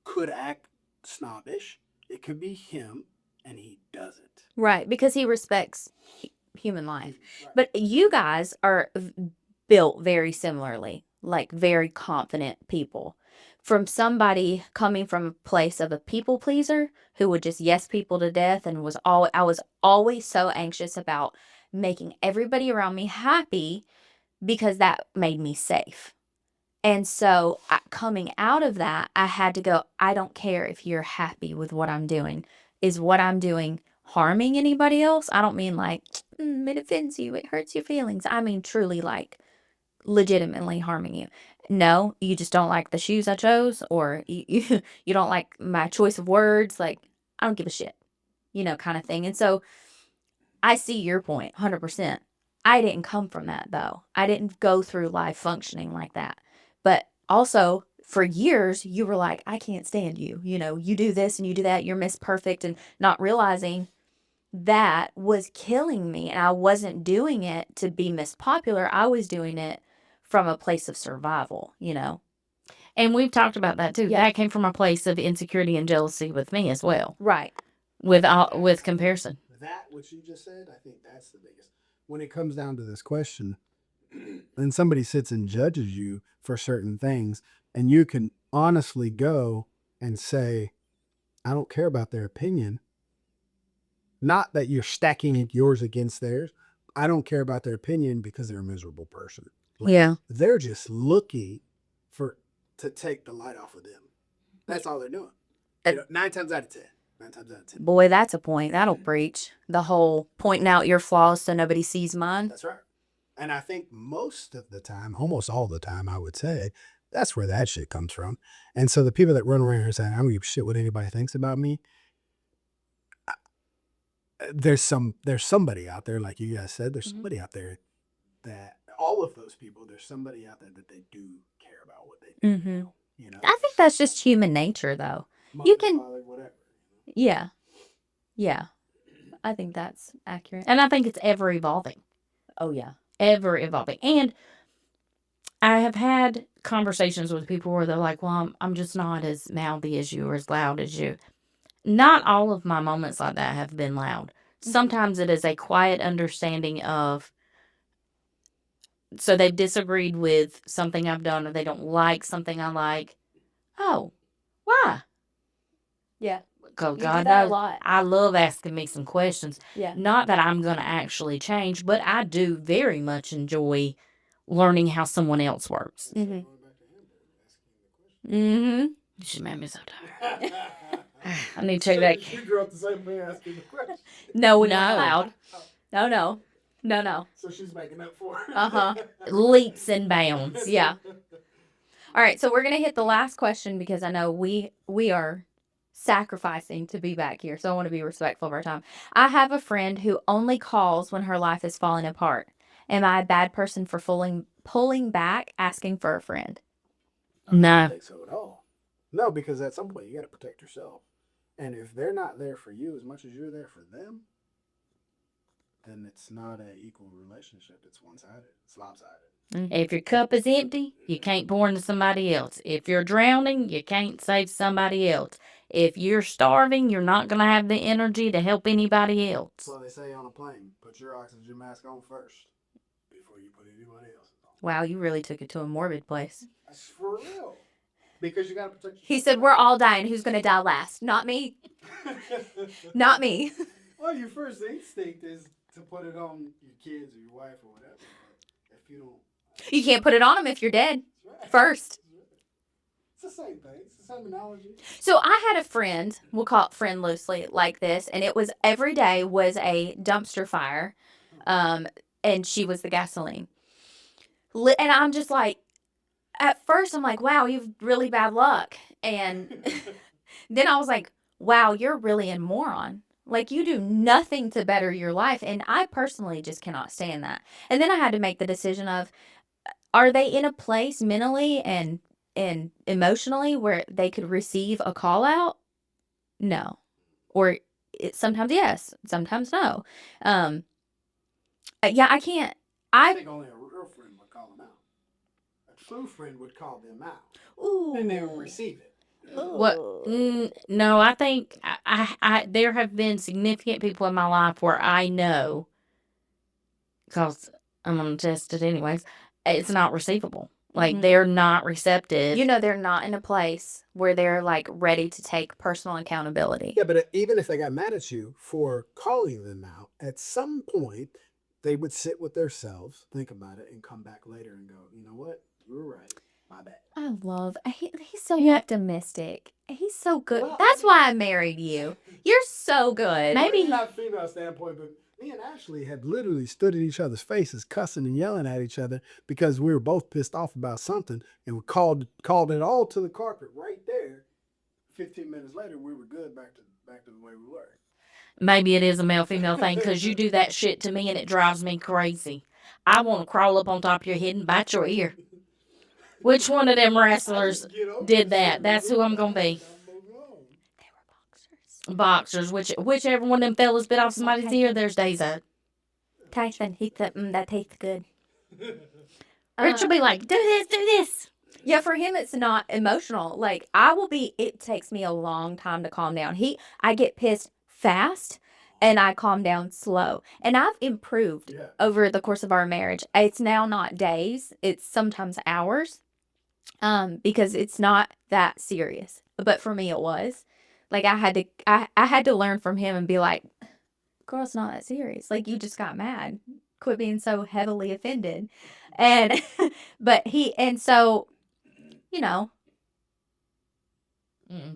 could act snobbish. It could be him, and he doesn't. Right, because he respects human life. Right. But you guys are built very similarly, like very confident people. From somebody coming from a place of a people pleaser who would just yes people to death and I was always so anxious about making everybody around me happy because that made me safe. And so coming out of that, I had to go, I don't care if you're happy with what I'm doing. Is what I'm doing harming anybody else? I don't mean like, it offends you, it hurts your feelings. I mean truly like legitimately harming you. No, you just don't like the shoes I chose, or you don't like my choice of words. Like, I don't give a shit, kind of thing. And so I see your point 100%. I didn't come from that though. I didn't go through life functioning like that. But also, for years, you were like, I can't stand you. You do this and you do that. You're Miss Perfect, and not realizing that was killing me. And I wasn't doing it to be Miss Popular. I was doing it from a place of survival, And we've talked about that too. Yeah. That came from a place of insecurity and jealousy with me as well, Right. with comparison. That, what you just said, I think that's the biggest. When it comes down to this question, and somebody sits and judges you for certain things, and you can honestly go and say, I don't care about their opinion. Not that you're stacking yours against theirs. I don't care about their opinion because they're a miserable person. Yeah. They're just looking to take the light off of them. That's all they're doing. 9 times out of 10. 9 times out of 10. Boy, that's a point. That'll preach. The whole pointing out your flaws so nobody sees mine. That's right. And I think most of the time, almost all the time, I would say, that's where that shit comes from. And so the people that run around here saying, I don't give a shit what anybody thinks about me. There's somebody out there, like you guys said, there's somebody out there that all of those people, there's somebody out there that they do care about what they do. Mm-hmm. I think that's just human nature, though. You can, father, whatever. Yeah. I think that's accurate. And I think it's ever evolving. Oh yeah, Ever evolving. And I have had conversations with people where they're like, well, I'm just not as mouthy as you or as loud as you. Not all of my moments like that have been loud. Sometimes it is a quiet understanding of, so they've disagreed with something I've done or they don't like something I like. Oh, why? yeah, Because do God that a knows lot. I love asking me some questions. yeah. Not that I'm going to actually change, but I do very much enjoy learning how someone else works. Mm-hmm. Mm-hmm. She made me so tired. I need to check that. You grew up the same way asking the question. No, we're No. not allowed. No. So she's making up for it. Uh-huh. Leaps and bounds. Yeah. All right, so we're gonna hit the last question because I know we are sacrificing to be back here, so I want to be respectful of our time. I have a friend who only calls when her life is falling apart. Am I a bad person for pulling back, asking for a friend? I don't No. think so at all. No, because at some point you got to protect yourself. And if they're not there for you as much as you're there for them, then it's not an equal relationship. It's one-sided. It's lopsided. If your cup is empty, you can't pour into somebody else. If you're drowning, you can't save somebody else. If you're starving, you're not going to have the energy to help anybody else. So they say on a plane, put your oxygen mask on first before you put anybody else's on. Wow, you really took it to a morbid place. That's for real. Because you got to protect yourself. He said, we're all dying. Who's going to die last? Not me. Not me. Well, your first instinct is to put it on your kids or your wife or whatever. But if you don't... You can't put it on them if you're dead Right. first. It's the same thing. It's the same analogy. So I had a friend, we'll call it friend loosely, like this, and it was every day was a dumpster fire, and she was the gasoline. And I'm just like, at first I'm like, wow, you've really bad luck. And then I was like, wow, you're really a moron. Like, you do nothing to better your life. And I personally just cannot stand that. And then I had to make the decision of, are they in a place mentally and emotionally where they could receive a call out? No. Or sometimes yes, sometimes no. Yeah, I can't. I think only a real friend would call them out. A true friend would call them out. Ooh. And they would receive it. What No, I think there have been significant people in my life where I know, because I'm gonna test it anyways. It's not receivable. Like they're not receptive. You know, they're not in a place where they're like ready to take personal accountability. Yeah, but even if they got mad at you for calling them out, at some point they would sit with themselves, think about it, and come back later and go, you know what? You were right. My bad. I love. He's so optimistic. He's so good. Well, That's why I married you. You're so good. Maybe- Maybe not female standpoint, but me and Ashley had literally stood at each other's faces, cussing and yelling at each other because we were both pissed off about something, and we called it all to the carpet right there. 15 minutes later, we were good back to the way we were. Maybe it is a male female thing because you do that shit to me and it drives me crazy. I want to crawl up on top of your head and bite your ear. Which one of them wrestlers did that? That's who I'm gonna be. They were Boxers, boxers. whichever one of them fellas bit off somebody's ear, there's days out. Tyson, he said, that tastes good. Rich will be like, do this. Yeah, for him, it's not emotional. Like, it takes me a long time to calm down. I get pissed fast and I calm down slow. And I've improved over the course of our marriage. It's now not days, it's sometimes hours. Because it's not that serious. But for me, it was. Like, I had to learn from him and be like, girl, it's not that serious. Like, you just got mad. Quit being so heavily offended. And, so, you know.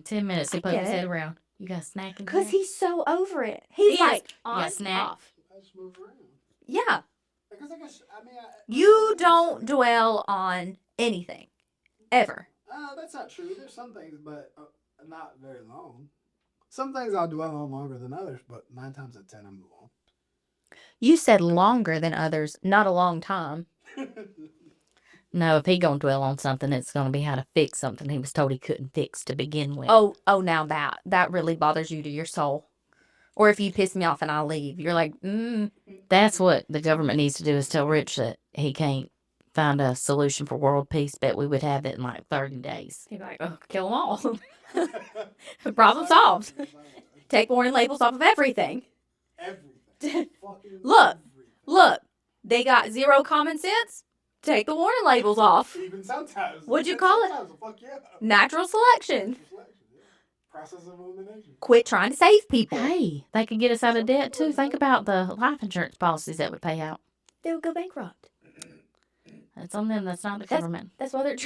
10 minutes, he I put get his it. head around. You got a snack in Because there? he's so over it. He's He is. like, You on, got a snack? off. I just move around. Yeah. Because You don't dwell on anything. Ever. That's not true. There's some things, but not very long. Some things I'll dwell on longer than others, but 9 times out of 10 I move on. You said longer than others, not a long time. No, if he gonna dwell on something, it's gonna be how to fix something he was told he couldn't fix to begin with. Oh, now that really bothers you to your soul. Or if you piss me off and I leave, you're like, That's what the government needs to do, is tell Rich that he can't find a solution for world peace. Bet we would have it in like 30 days. He'd be like, oh, kill them all. Problem solved. Take warning labels off of everything. Everything. Look, they got zero common sense. Take the warning labels off. Even sometimes. What'd you call it? Sometimes, fuck yeah. Natural selection. Process of elimination. Quit trying to save people. Hey, they could get us out of debt too. Think about the life insurance policies that would pay out. They would go bankrupt. That's on them. That's not the government. That's why they're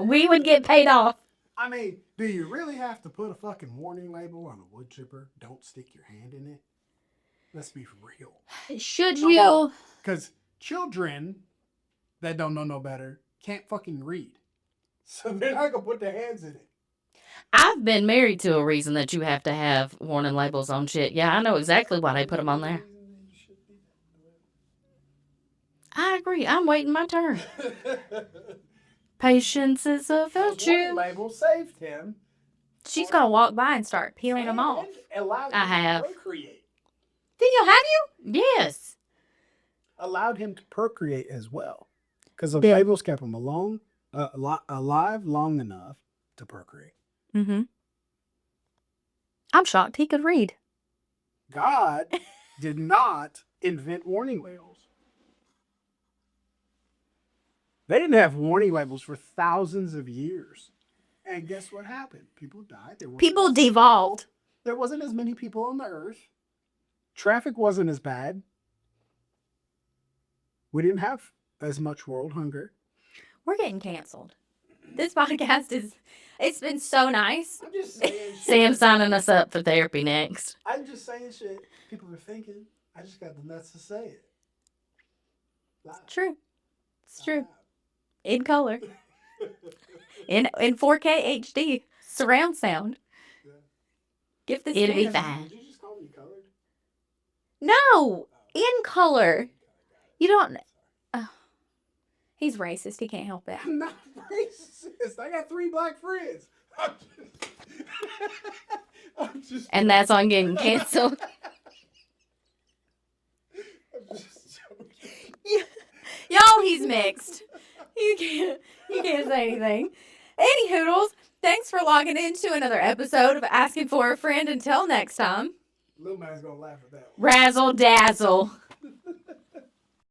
We would get paid off. I mean, do you really have to put a fucking warning label on a wood chipper? Don't stick your hand in it. Let's be real. Should you? Because children that don't know no better can't fucking read. So they're not going to put their hands in it. I've been married to a reason that you have to have warning labels on shit. Yeah, I know exactly why they put them on there. I agree. I'm waiting my turn. Patience is a The warning virtue. label saved him. She's gonna walk by and start peeling them off. And allowed I him have. to procreate. Did you have you? Yes. Allowed him to procreate as well. Because the Yeah. labels kept him alive long enough to procreate. Mm-hmm. I'm shocked he could read. God did not invent warning labels. They didn't have warning labels for thousands of years. And guess what happened? People died. People devolved. There wasn't as many people on the earth. Traffic wasn't as bad. We didn't have as much world hunger. We're getting canceled. This podcast it's been so nice. I'm just saying shit. Sam signing us up for therapy next. I'm just saying shit people are thinking. I just got the nuts to say it. Live. True. It's true. In color. In 4K HD. Surround sound. Yeah. Give this It'll be man- fine. Did you just call me colored? No! In color. You don't. He's racist. He can't help it. I'm not racist. I got 3 black friends. I'm just And that's on getting canceled. I'm just joking. Yo, he's mixed. You can't say anything. Any hoodles, thanks for logging into another episode of Asking for a Friend. Until next time, Little man's gonna laugh at that one. Razzle dazzle.